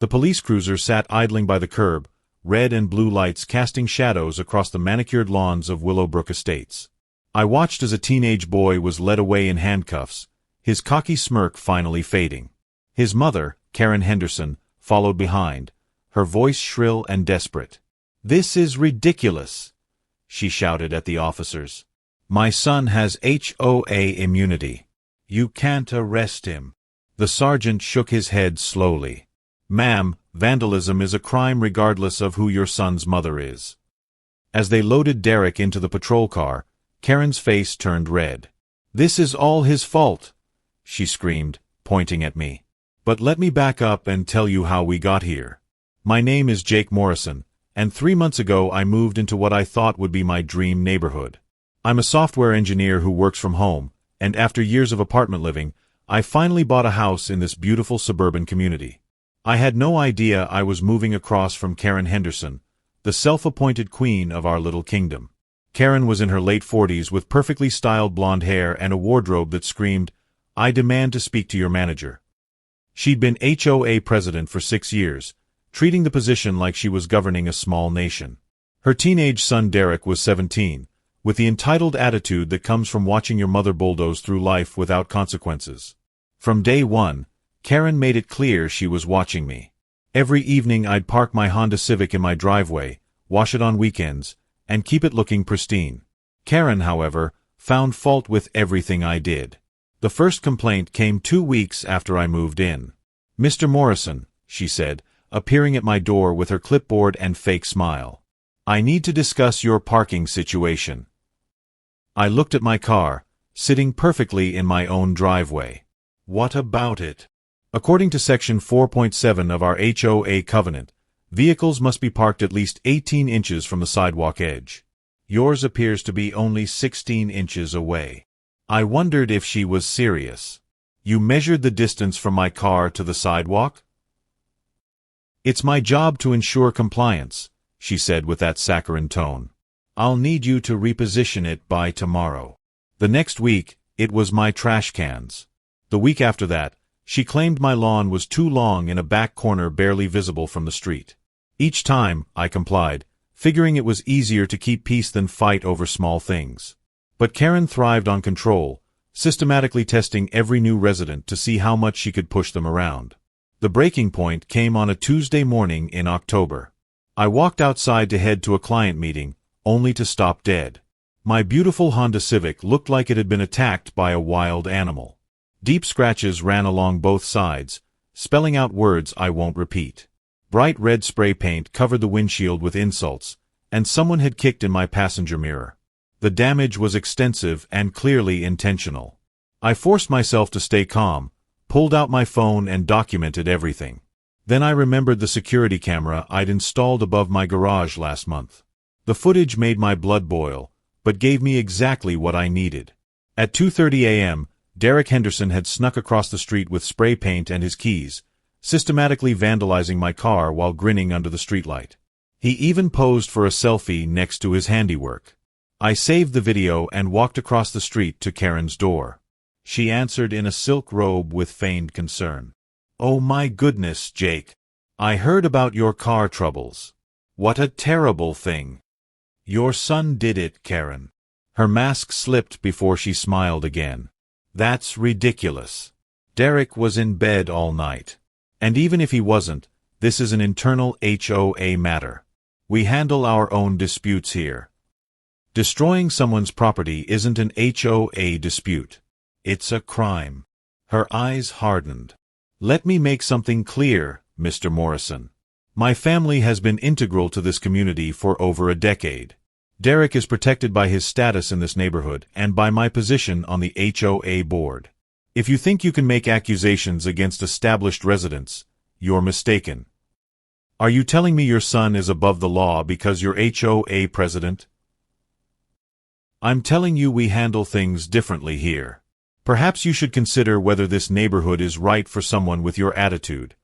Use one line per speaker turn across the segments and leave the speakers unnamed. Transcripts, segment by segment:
The police cruiser sat idling by the curb, red and blue lights casting shadows across the manicured lawns of Willowbrook Estates. I watched as a teenage boy was led away in handcuffs, his cocky smirk finally fading. His mother, Karen Henderson, followed behind, her voice shrill and desperate. "This is ridiculous," she shouted at the officers. "My son has HOA immunity. You can't arrest him." The sergeant shook his head slowly. "Ma'am, vandalism is a crime regardless of who your son's mother is." As they loaded Derek into the patrol car, Karen's face turned red. "This is all his fault," she screamed, pointing at me. "But let me back up and tell you how we got here. My name is Jake Morrison, and 3 months ago I moved into what I thought would be my dream neighborhood. I'm a software engineer who works from home, and after years of apartment living, I finally bought a house in this beautiful suburban community. I had no idea I was moving across from Karen Henderson, the self-appointed queen of our little kingdom. Karen was in her late 40s with perfectly styled blonde hair and a wardrobe that screamed, "I demand to speak to your manager." She'd been HOA president for 6 years, treating the position like she was governing a small nation. Her teenage son Derek was 17, with the entitled attitude that comes from watching your mother bulldoze through life without consequences. From day one, Karen made it clear she was watching me. Every evening I'd park my Honda Civic in my driveway, wash it on weekends, and keep it looking pristine. Karen, however, found fault with everything I did. The first complaint came 2 weeks after I moved in. "Mr. Morrison," she said, appearing at my door with her clipboard and fake smile. "I need to discuss your parking situation." I looked at my car, sitting perfectly in my own driveway. "What about it?" According to Section 4.7 of our HOA covenant, vehicles must be parked at least 18 inches from the sidewalk edge. Yours appears to be only 16 inches away. I wondered if she was serious. "You measured the distance from my car to the sidewalk?" "It's my job to ensure compliance," she said with that saccharine tone. "I'll need you to reposition it by tomorrow." The next week, it was my trash cans. The week after that, she claimed my lawn was too long in a back corner barely visible from the street. Each time, I complied, figuring it was easier to keep peace than fight over small things. But Karen thrived on control, systematically testing every new resident to see how much she could push them around. The breaking point came on a Tuesday morning in October. I walked outside to head to a client meeting, only to stop dead. My beautiful Honda Civic looked like it had been attacked by a wild animal. Deep scratches ran along both sides, spelling out words I won't repeat. Bright red spray paint covered the windshield with insults, and someone had kicked in my passenger mirror. The damage was extensive and clearly intentional. I forced myself to stay calm, pulled out my phone and documented everything. Then I remembered the security camera I'd installed above my garage last month. The footage made my blood boil, but gave me exactly what I needed. At 2:30 a.m., Derek Henderson had snuck across the street with spray paint and his keys, systematically vandalizing my car while grinning under the streetlight. He even posed for a selfie next to his handiwork. I saved the video and walked across the street to Karen's door. She answered in a silk robe with feigned concern. "Oh my goodness, Jake. I heard about your car troubles. What a terrible thing." "Your son did it, Karen." Her mask slipped before she smiled again. "That's ridiculous. Derek was in bed all night. And even if he wasn't, this is an internal HOA matter. We handle our own disputes here. Destroying someone's property isn't an HOA dispute. It's a crime." Her eyes hardened. "Let me make something clear, Mr. Morrison. My family has been integral to this community for over a decade. Derek is protected by his status in this neighborhood and by my position on the HOA board. If you think you can make accusations against established residents, you're mistaken. Are you telling me your son is above the law because you're HOA president?" "I'm telling you we handle things differently here. Perhaps you should consider whether this neighborhood is right for someone with your attitude."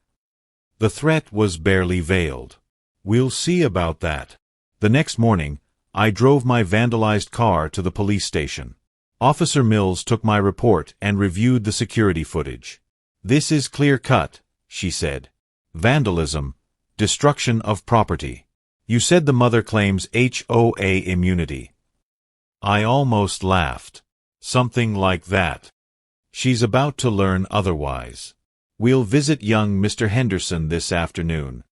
The threat was barely veiled. "We'll see about that." The next morning, I drove my vandalized car to the police station. Officer Mills took my report and reviewed the security footage. "This is clear-cut," she said. vandalism, destruction of property. You said the mother claims HOA immunity. I almost laughed. Something like that. She's about to learn otherwise. We'll visit young Mr. Henderson this afternoon.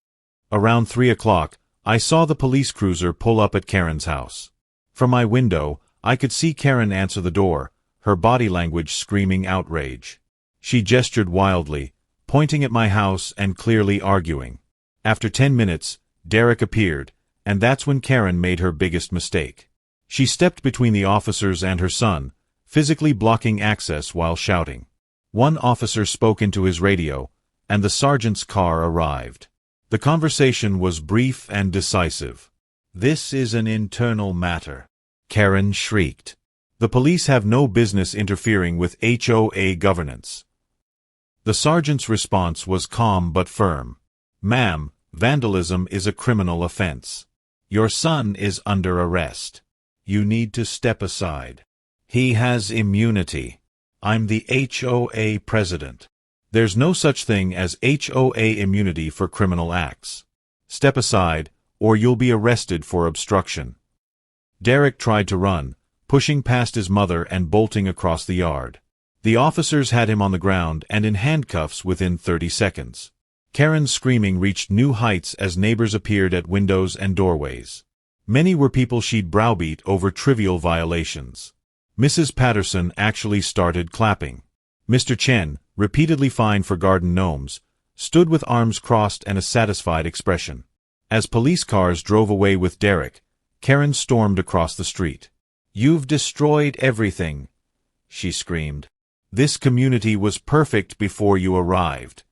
Around 3 o'clock, I saw the police cruiser pull up at Karen's house. From my window, I could see Karen answer the door, her body language screaming outrage. She gestured wildly, pointing at my house and clearly arguing. After 10 minutes, Derek appeared, and that's when Karen made her biggest mistake. She stepped between the officers and her son, physically blocking access while shouting. One officer spoke into his radio, and the sergeant's car arrived. The conversation was brief and decisive. "This is an internal matter," Karen shrieked. "The police have no business interfering with HOA governance." The sergeant's response was calm but firm. "Ma'am, vandalism is a criminal offense. Your son is under arrest. You need to step aside. He has immunity. I'm the HOA president. There's no such thing as HOA immunity for criminal acts. Step aside, or you'll be arrested for obstruction." Derek tried to run, pushing past his mother and bolting across the yard. The officers had him on the ground and in handcuffs within 30 seconds. Karen's screaming reached new heights as neighbors appeared at windows and doorways. Many were people she'd browbeat over trivial violations. Mrs. Patterson actually started clapping. Mr. Chen, repeatedly fined for garden gnomes, stood with arms crossed and a satisfied expression. As police cars drove away with Derek, Karen stormed across the street. "You've destroyed everything," she screamed. "This community was perfect before you arrived.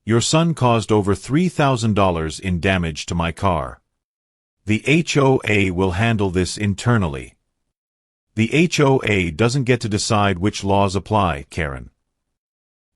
Your son caused over $3,000 in damage to my car. The HOA will handle this internally." "The HOA doesn't get to decide which laws apply, Karen."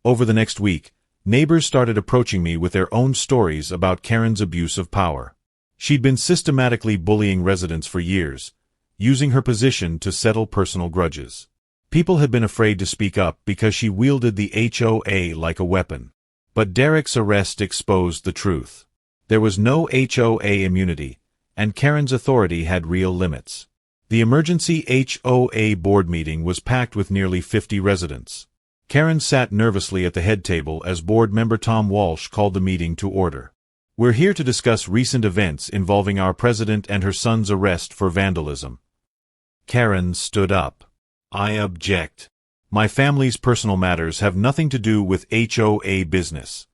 Over the next week, neighbors started approaching me with their own stories about Karen's abuse of power. She'd been systematically bullying residents for years, using her position to settle personal grudges. People had been afraid to speak up because she wielded the HOA like a weapon. But Derek's arrest exposed the truth. There was no HOA immunity, and Karen's authority had real limits. The emergency HOA board meeting was packed with nearly 50 residents. Karen sat nervously at the head table as board member Tom Walsh called the meeting to order. "We're here to discuss recent events involving our president and her son's arrest for vandalism." Karen stood up. "I object. My family's personal matters have nothing to do with HOA business.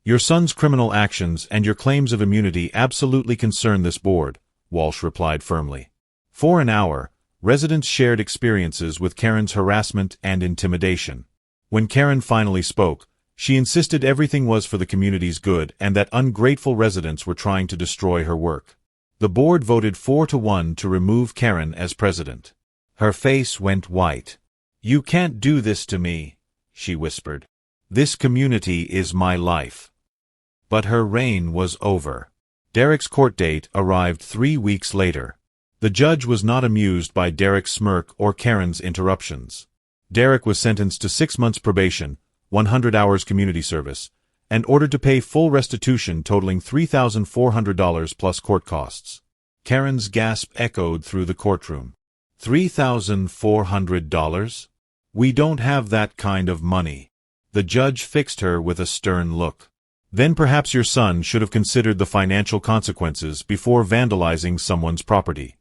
Your son's criminal actions and your claims of immunity absolutely concern this board," Walsh replied firmly. For an hour, residents shared experiences with Karen's harassment and intimidation. When Karen finally spoke, she insisted everything was for the community's good and that ungrateful residents were trying to destroy her work. The board voted 4-1 to remove Karen as president. Her face went white. "You can't do this to me," she whispered. "This community is my life." But her reign was over. Derek's court date arrived 3 weeks later. The judge was not amused by Derek's smirk or Karen's interruptions. Derek was sentenced to 6 months probation, 100 hours community service, and ordered to pay full restitution totaling $3,400 plus court costs. Karen's gasp echoed through the courtroom. $3,400? We don't have that kind of money. The judge fixed her with a stern look. Then perhaps your son should have considered the financial consequences before vandalizing someone's property.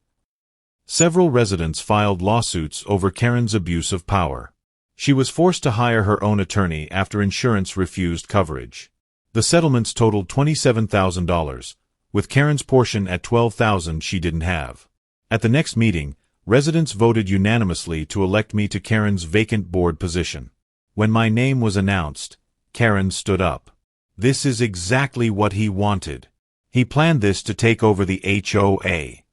Several residents filed lawsuits over Karen's abuse of power. She was forced to hire her own attorney after insurance refused coverage. The settlements totaled $27,000, with Karen's portion at $12,000 she didn't have. At the next meeting, residents voted unanimously to elect me to Karen's vacant board position. When my name was announced, Karen stood up. This is exactly what he wanted. He planned this to take over the HOA.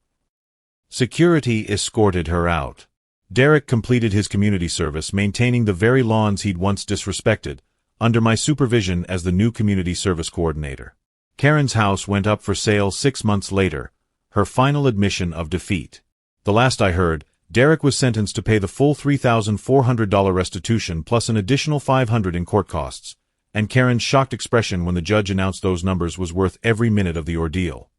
Security escorted her out. Derek completed his community service maintaining the very lawns he'd once disrespected, under my supervision as the new community service coordinator. Karen's house went up for sale 6 months later, her final admission of defeat. The last I heard, Derek was sentenced to pay the full $3,400 restitution plus an additional $500 in court costs, and Karen's shocked expression when the judge announced those numbers was worth every minute of the ordeal.